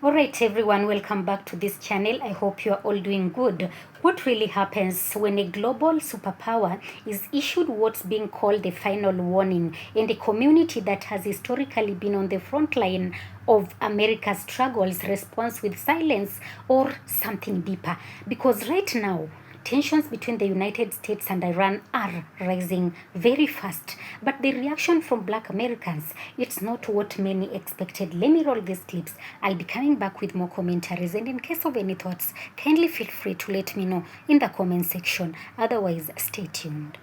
Alright everyone, welcome back to this channel. I hope you are all doing good. What really happens when a global superpower is issued what's being called a final warning in a community that has historically been on the front line of America's struggles responds with silence or something deeper? Because right now, tensions between the United States and Iran are rising very fast. But the reaction from black Americans, it's not what many expected. Let me roll these clips. I'll be coming back with more commentaries. And in case of any thoughts, kindly feel free to let me know in the comment section. Otherwise, stay tuned.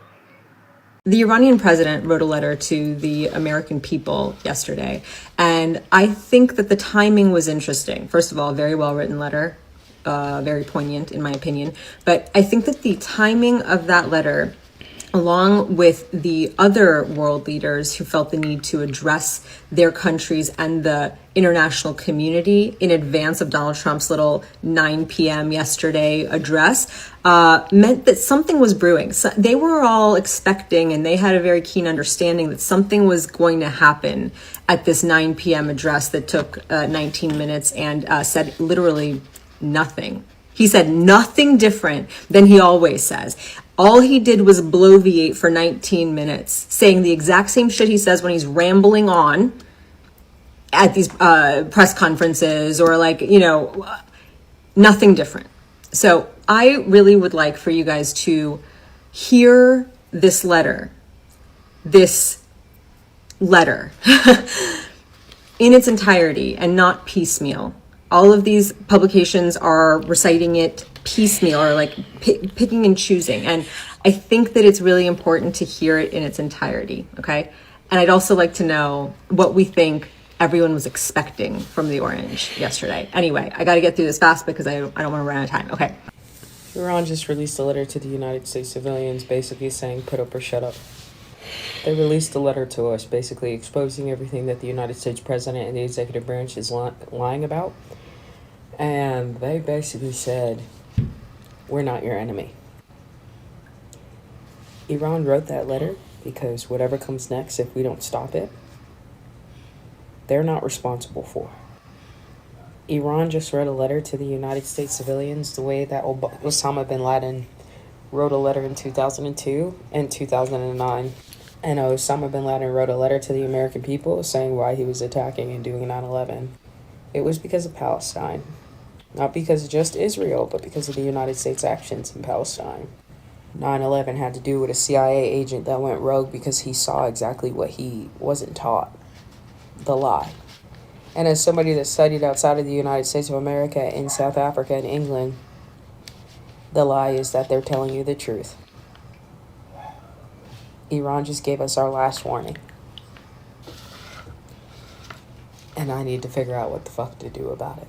The Iranian president wrote a letter to the American people yesterday, and I think that the timing was interesting. First of all, a very well-written letter, very poignant in my opinion, but I think that the timing of that letter, along with the other world leaders who felt the need to address their countries and the international community in advance of Donald Trump's little 9 p.m. yesterday address, meant that something was brewing. So they were all expecting, and they had a very keen understanding that something was going to happen at this 9 p.m. address that took 19 minutes and said literally nothing. He said nothing different than he always says. All he did was bloviate for 19 minutes, saying the exact same shit he says when he's rambling on at these press conferences or nothing different. So I really would like for you guys to hear this letter in its entirety and not piecemeal. All of these publications are reciting it piecemeal or like picking and choosing. And I think that it's really important to hear it in its entirety, okay? And I'd also like to know what we think everyone was expecting from the Orange yesterday. Anyway, I got to get through this fast because I don't want to run out of time. Okay. Iran just released a letter to the United States civilians basically saying put up or shut up. They released a letter to us basically exposing everything that the United States president and the executive branch is lying about. And they basically said, we're not your enemy. Iran wrote that letter because whatever comes next, if we don't stop it, they're not responsible for. Iran just wrote a letter to the United States civilians the way that Osama bin Laden wrote a letter in 2002 and 2009. And Osama bin Laden wrote a letter to the American people saying why he was attacking and doing 9/11. It was because of Palestine. Not because of just Israel, but because of the United States actions in Palestine. 9/11 had to do with a CIA agent that went rogue because he saw exactly what he wasn't taught. The lie. And as somebody that studied outside of the United States of America in South Africa and England, the lie is that they're telling you the truth. Iran just gave us our last warning. And I need to figure out what the fuck to do about it.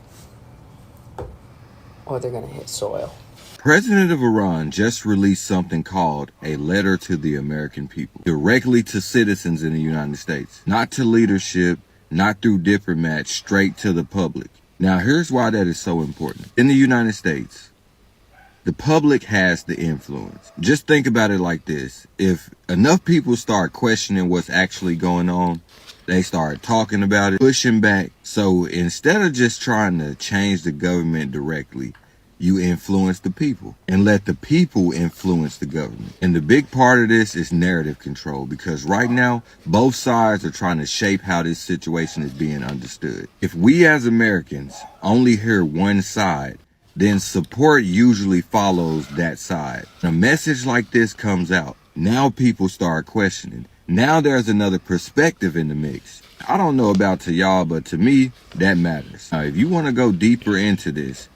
Or they're going to hit soil. President of Iran just released something called a letter to the American people, directly to citizens in the United States, not to leadership, not through diplomats, straight to the public. Now, here's why that is so important. In the United States, the public has the influence. Just think about it like this. If enough people start questioning what's actually going on, they start talking about it, pushing back. So instead of just trying to change the government directly, you influence the people and let the people influence the government. And the big part of this is narrative control, because right now, both sides are trying to shape how this situation is being understood. If we as Americans only hear one side, then support usually follows that side. A message like this comes out. Now people start questioning. Now there's another perspective in the mix. I don't know about to y'all, but to me, that matters. Now, if you want to go deeper into this,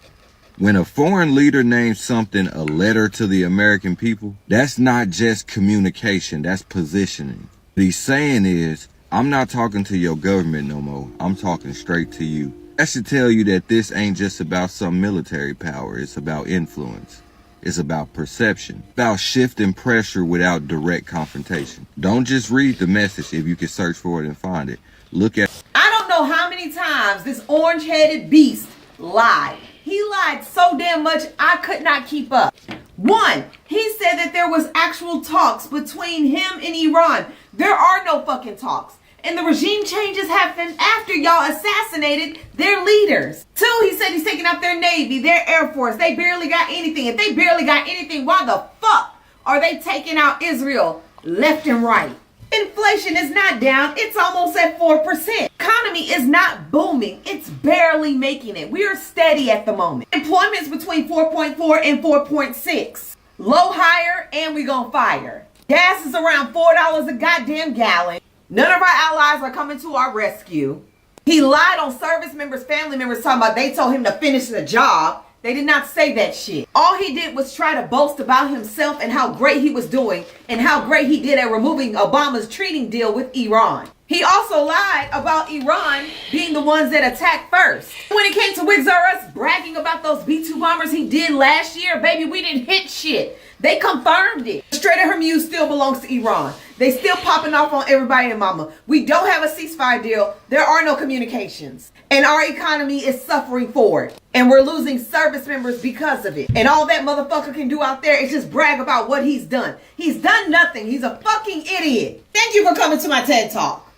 when a foreign leader names something a letter to the American people, that's not just communication, that's positioning. What he's saying is, I'm not talking to your government no more. I'm talking straight to you. That should tell you that this ain't just about some military power. It's about influence. It's about perception, about shifting pressure without direct confrontation. Don't just read the message. If you can search for it and find it, look at. I don't know how many times this orange-headed beast lied. He lied so damn much I could not keep up. One, he said that there was actual talks between him and Iran. There are no fucking talks. And the regime changes happened after y'all assassinated their leaders. 2, he said he's taking out their Navy, their Air Force. They barely got anything. If they barely got anything, why the fuck are they taking out Israel left and right? Inflation is not down. It's almost at 4%. Economy is not booming. It's barely making it. We are steady at the moment. Employment's between 4.4 and 4.6. Low hire and we gonna fire. Gas is around $4 a goddamn gallon. None of our allies are coming to our rescue. He lied on service members, family members, talking about they told him to finish the job. They did not say that shit. All he did was try to boast about himself and how great he was doing and how great he did at removing Obama's trading deal with Iran. He also lied about Iran being the ones that attacked first. When it came to Wigs R Us bragging about those B-2 bombers he did last year, baby, we didn't hit shit. They confirmed it. Strait of Hormuz still belongs to Iran. They still popping off on everybody and mama. We don't have a ceasefire deal. There are no communications. And our economy is suffering for it. And we're losing service members because of it. And all that motherfucker can do out there is just brag about what he's done. He's done nothing. He's a fucking idiot. Thank you for coming to my TED Talk.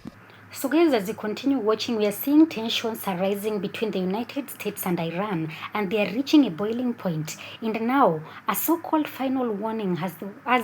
So guys, as you continue watching, we are seeing tensions arising between the United States and Iran, and they are reaching a boiling point. And now, a so-called final warning has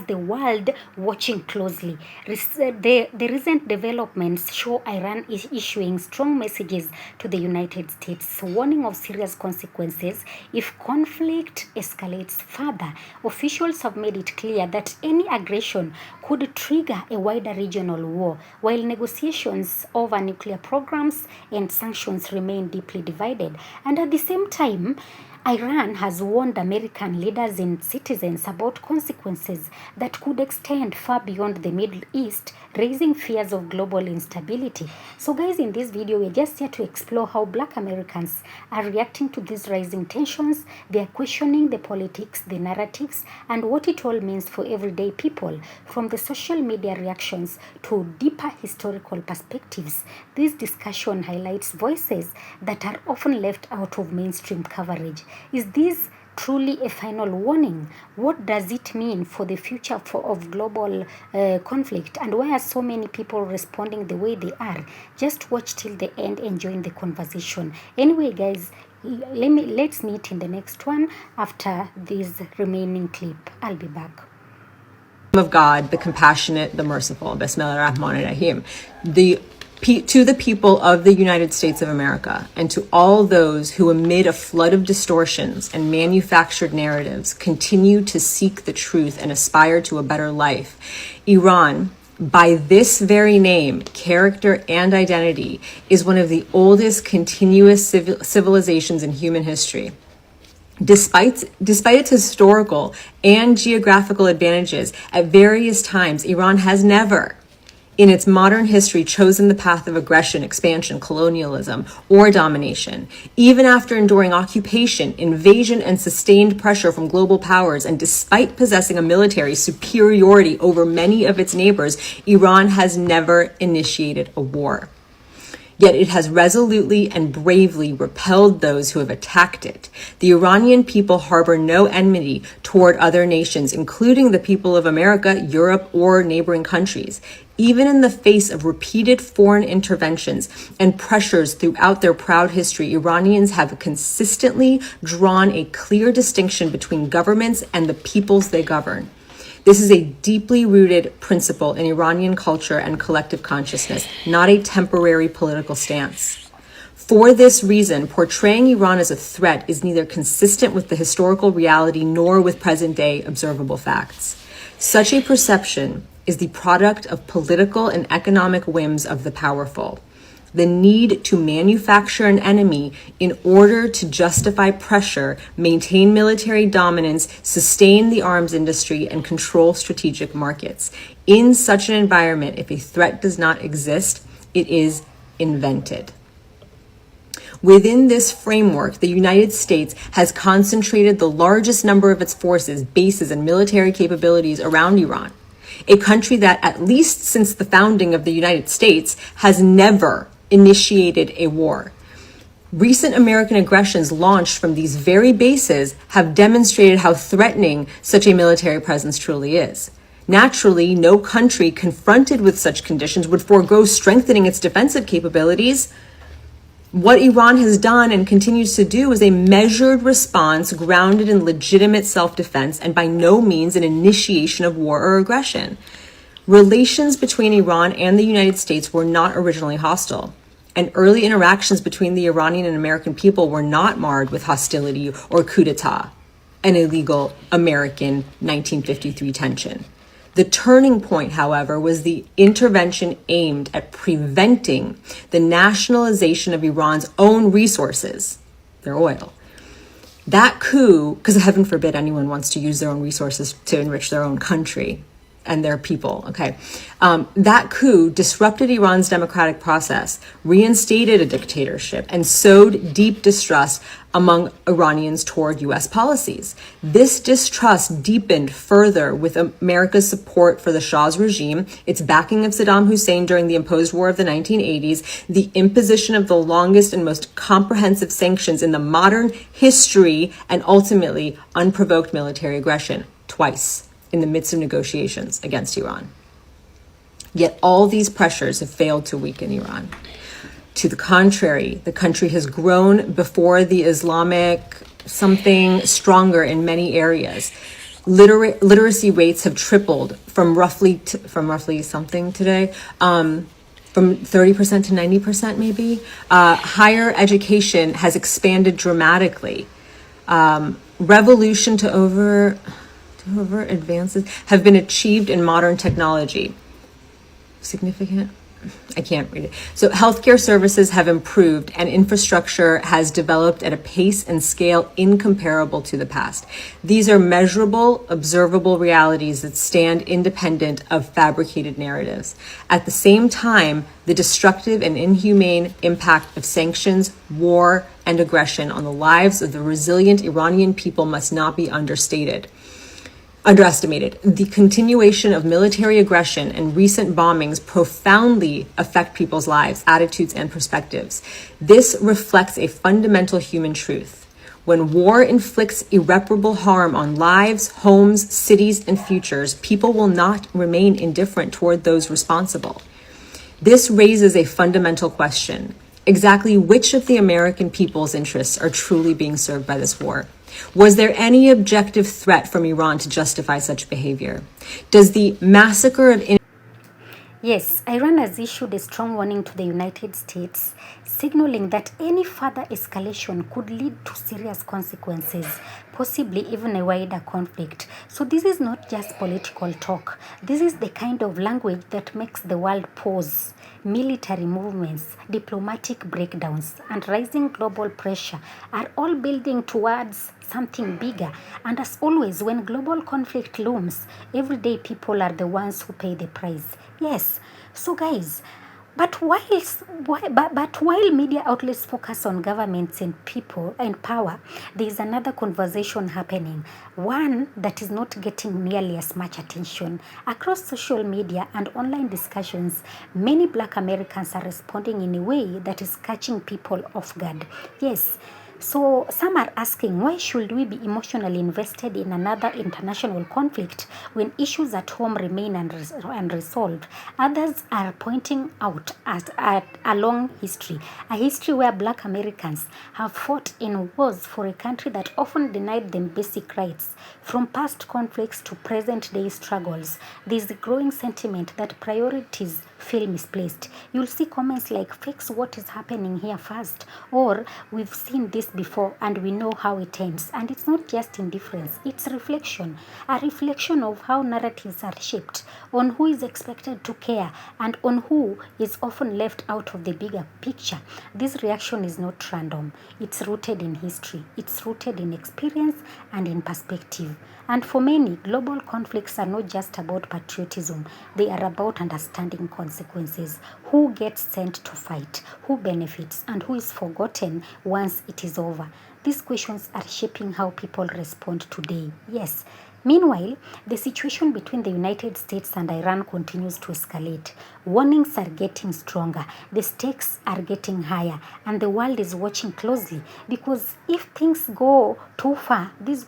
the world watching closely. The recent developments show Iran is issuing strong messages to the United States, warning of serious consequences if conflict escalates further. Officials have made it clear that any aggression could trigger a wider regional war, while negotiations over nuclear programs and sanctions remain deeply divided. And at the same time, Iran has warned American leaders and citizens about consequences that could extend far beyond the Middle East, raising fears of global instability. So guys, in this video, we're just here to explore how Black Americans are reacting to these rising tensions. They are questioning the politics, the narratives, and what it all means for everyday people, from the social media reactions to deeper historical perspectives. This discussion highlights voices that are often left out of mainstream coverage. Is this truly a final warning? What does it mean for the future of global conflict? And why are so many people responding the way they are? Just watch till the end and join the conversation. Anyway, guys, let's meet in the next one after this remaining clip. I'll be back. Of God, the compassionate, the merciful. Bismillah ar-Rahman ar-Rahim. To the people of the United States of America, and to all those who amid a flood of distortions and manufactured narratives continue to seek the truth and aspire to a better life, Iran, by this very name, character, and identity, is one of the oldest continuous civilizations in human history. Despite its historical and geographical advantages, at various times, Iran has never, in its modern history, chosen the path of aggression, expansion, colonialism, or domination. Even after enduring occupation, invasion, and sustained pressure from global powers, and despite possessing a military superiority over many of its neighbors, Iran has never initiated a war. Yet it has resolutely and bravely repelled those who have attacked it. The Iranian people harbor no enmity toward other nations, including the people of America, Europe, or neighboring countries. Even in the face of repeated foreign interventions and pressures throughout their proud history, Iranians have consistently drawn a clear distinction between governments and the peoples they govern. This is a deeply rooted principle in Iranian culture and collective consciousness, not a temporary political stance. For this reason, portraying Iran as a threat is neither consistent with the historical reality nor with present-day observable facts. Such a perception is the product of political and economic whims of the powerful. The need to manufacture an enemy in order to justify pressure, maintain military dominance, sustain the arms industry, and control strategic markets. In such an environment, if a threat does not exist, it is invented. Within this framework, the United States has concentrated the largest number of its forces, bases, and military capabilities around Iran, a country that, at least since the founding of the United States, has never initiated a war. Recent American aggressions launched from these very bases have demonstrated how threatening such a military presence truly is. Naturally, no country confronted with such conditions would forego strengthening its defensive capabilities. What Iran has done and continues to do is a measured response grounded in legitimate self-defense and by no means an initiation of war or aggression. Relations between Iran and the United States were not originally hostile, and early interactions between the Iranian and American people were not marred with hostility or coup d'etat, an illegal American 1953 tension. The turning point, however, was the intervention aimed at preventing the nationalization of Iran's own resources, their oil. That coup, because heaven forbid anyone wants to use their own resources to enrich their own country and their people, okay? That coup disrupted Iran's democratic process, reinstated a dictatorship, and sowed deep distrust among Iranians toward U.S. policies. This distrust deepened further with America's support for the Shah's regime, its backing of Saddam Hussein during the imposed war of the 1980s, the imposition of the longest and most comprehensive sanctions in the modern history, and ultimately unprovoked military aggression, twice in the midst of negotiations against Iran. Yet all these pressures have failed to weaken Iran. To the contrary, the country has grown before the Islamic something stronger in many areas. Literacy rates have tripled from roughly something today, from 30% to 90% maybe. Higher education has expanded dramatically. Revolution to overt advances have been achieved in modern technology. Significant? I can't read it. So healthcare services have improved and infrastructure has developed at a pace and scale incomparable to the past. These are measurable, observable realities that stand independent of fabricated narratives. At the same time, the destructive and inhumane impact of sanctions, war, and aggression on the lives of the resilient Iranian people must not be underestimated. The continuation of military aggression and recent bombings profoundly affect people's lives, attitudes, and perspectives. This reflects a fundamental human truth. When war inflicts irreparable harm on lives, homes, cities, and futures, people will not remain indifferent toward those responsible. This raises a fundamental question. Exactly which of the American people's interests are truly being served by this war? Was there any objective threat from Iran to justify such behavior? Does the massacre of... Yes, Iran has issued a strong warning to the United States, signaling that any further escalation could lead to serious consequences, possibly even a wider conflict. So this is not just political talk. This is the kind of language that makes the world pause. Military movements, diplomatic breakdowns, and rising global pressure are all building towards something bigger. And as always, when global conflict looms, everyday people are the ones who pay the price. Yes, so guys, but while media outlets focus on governments and people and power, there is another conversation happening, one that is not getting nearly as much attention. Across social media and online discussions, many Black Americans are responding in a way that is catching people off guard. Yes. So some are asking, why should we be emotionally invested in another international conflict when issues at home remain unresolved? Others are pointing out at a long history, a history where Black Americans have fought in wars for a country that often denied them basic rights. From past conflicts to present-day struggles, there is a growing sentiment that priorities feel misplaced. You'll see comments like, fix what is happening here first, or we've seen this before and we know how it ends. And it's not just indifference, it's a reflection of how narratives are shaped, on who is expected to care, and on who is often left out of the bigger picture. This reaction is not random. It's rooted in history, it's rooted in experience and in perspective. And for many, global conflicts are not just about patriotism, they are about understanding consequences. Who gets sent to fight, who benefits, and who is forgotten once it is over. These questions are shaping how people respond today. Yes. Meanwhile, the situation between the United States and Iran continues to escalate. Warnings are getting stronger, the stakes are getting higher, and the world is watching closely, because if things go too far, this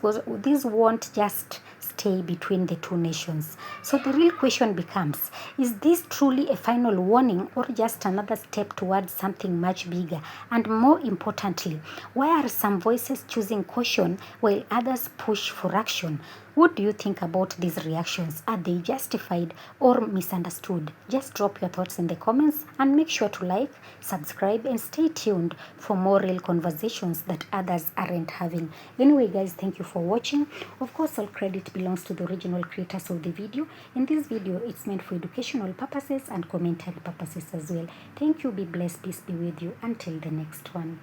won't just stay between the two nations. So the real question becomes, is this truly a final warning or just another step towards something much bigger? And more importantly, why are some voices choosing caution while others push for action? What do you think about these reactions? Are they justified or misunderstood? Just drop your thoughts in the comments and make sure to like, subscribe, and stay tuned for more real conversations that others aren't having. Anyway, guys, thank you for watching. Of course, all credit belongs to the original creators of the video. In this video, it's meant for educational purposes and commentary purposes as well. Thank you. Be blessed. Peace be with you. Until the next one.